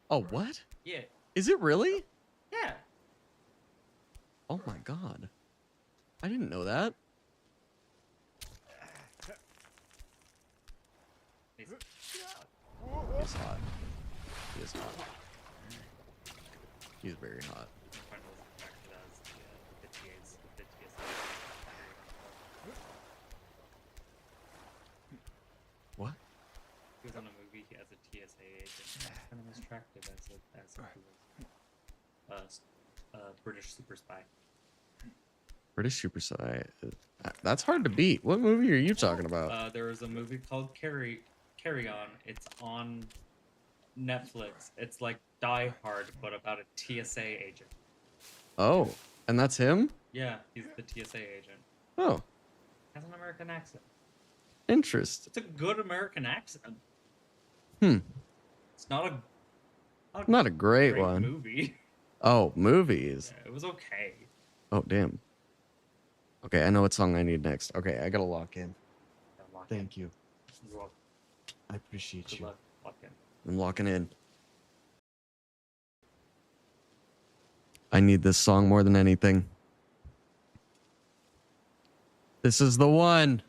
Oh, what? Yeah. Is it really? Yeah. Oh my god. I didn't know that. He's He's hot. He is hot. He's very hot. What? He was on a movie as a TSA agent. Kind of attractive as a British super spy. British Super Spy. That's hard to beat. What movie are you talking about? There was a movie called Carry On. It's on Netflix. It's like Die Hard, but about a TSA agent. Oh, and that's him? Yeah, he's the TSA agent. Oh, Has an American accent. interest. It's a good American accent. Hmm. It's not Not a great one. movie. Oh, movies. Yeah, it was okay. Oh, damn. Okay, I know what song I need next. Okay, I gotta lock in. Thank you. You're welcome. I appreciate Good you. luck. Lock in. I'm locking in. I need this song more than anything. This is the one.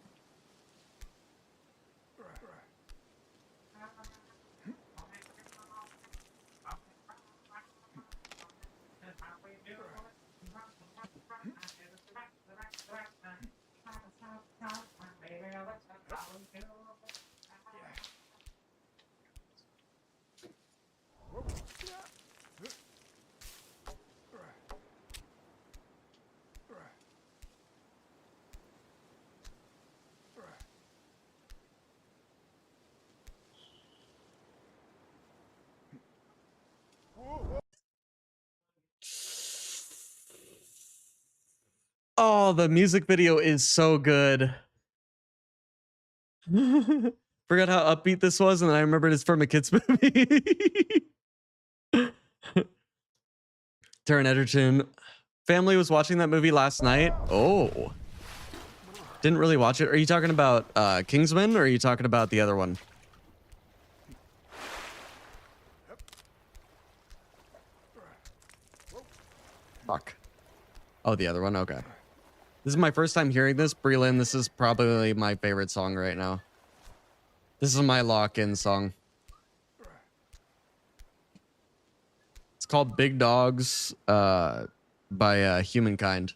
Oh, the music video is so good. Forgot how upbeat this was, and then I remembered it's from a kid's movie. Taron Egerton. Family was watching that movie last night. Oh. Didn't really watch it. Are you talking about Kingsman, or are you talking about the other one? Fuck. Oh, the other one? Okay. This is my first time hearing this. Breland, this is probably my favorite song right now. This is my lock-in song. It's called Big Dogs by Humankind.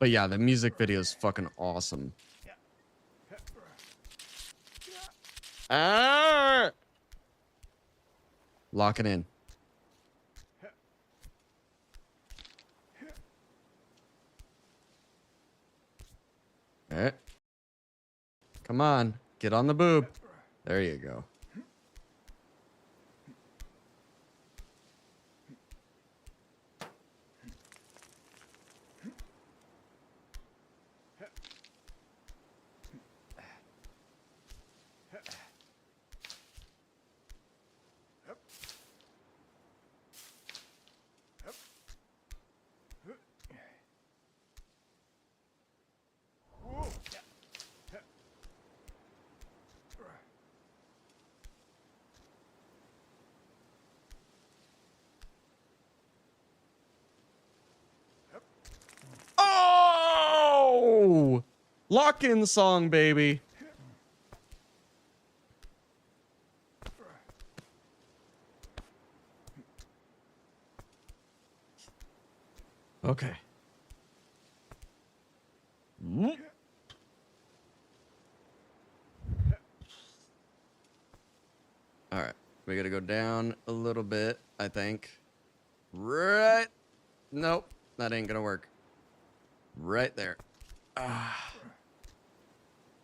But yeah, the music video is fucking awesome. Ah! Lock it in. All right. Come on. Get on the boob. There you go. Oh! Lock-in song, baby. Okay. All right. We got to go down a little bit, I think. Right. Nope. That ain't going to work. Right there. Ah.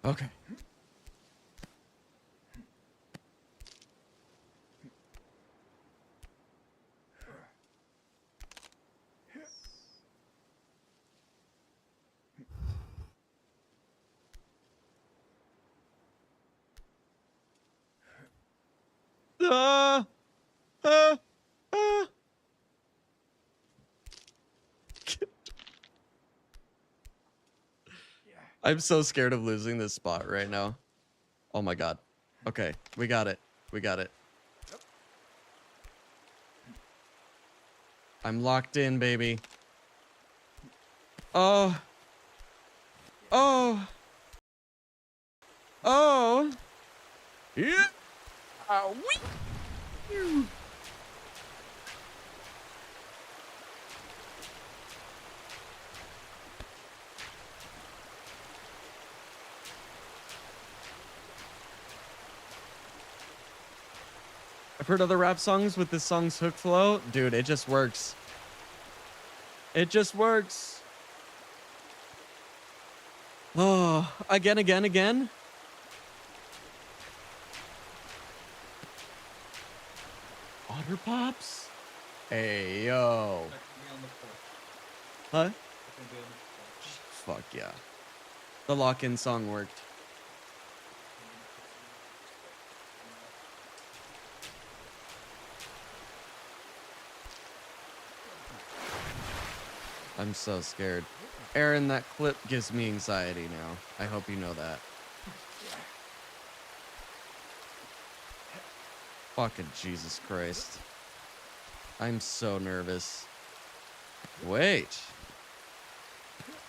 Okay. Uh, uh, uh. I'm so scared of losing this spot right now. Oh my god. Okay, we got it. We got it. I'm locked in, baby. Oh. Oh. Oh. Yeah. Wee. I've heard other rap songs with this song's hook flow. Dude, it just works. It just works. Oh, again, again, again. Otter Pops? Hey, yo. Huh? Fuck yeah. The lock-in song worked. I'm so scared. Aaron, that clip gives me anxiety now. I hope you know that. Fucking Jesus Christ. I'm so nervous. Wait.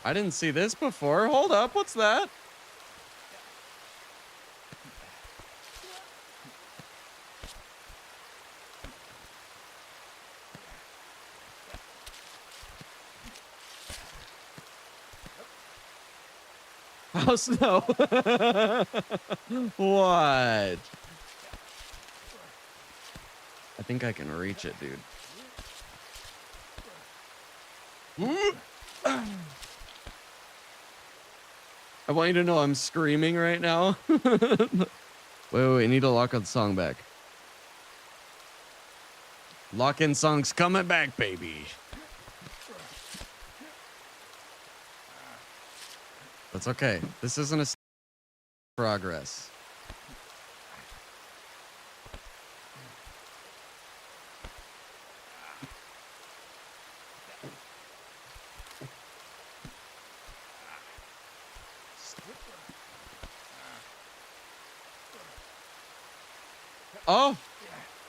I didn't see this before. Hold up, what's that? Oh, snow. What? I think I can reach it, dude. I want you to know I'm screaming right now. Wait, I need to lock on song back. Lock-in song's coming back, baby. That's okay. This isn't a progress. Oh!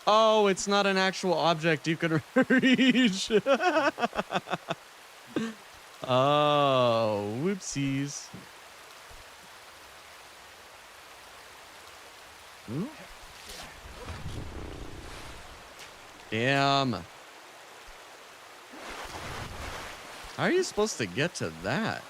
Oh, it's not an actual object you can reach. Oh, whoopsies. Ooh. Damn. How are you supposed to get to that?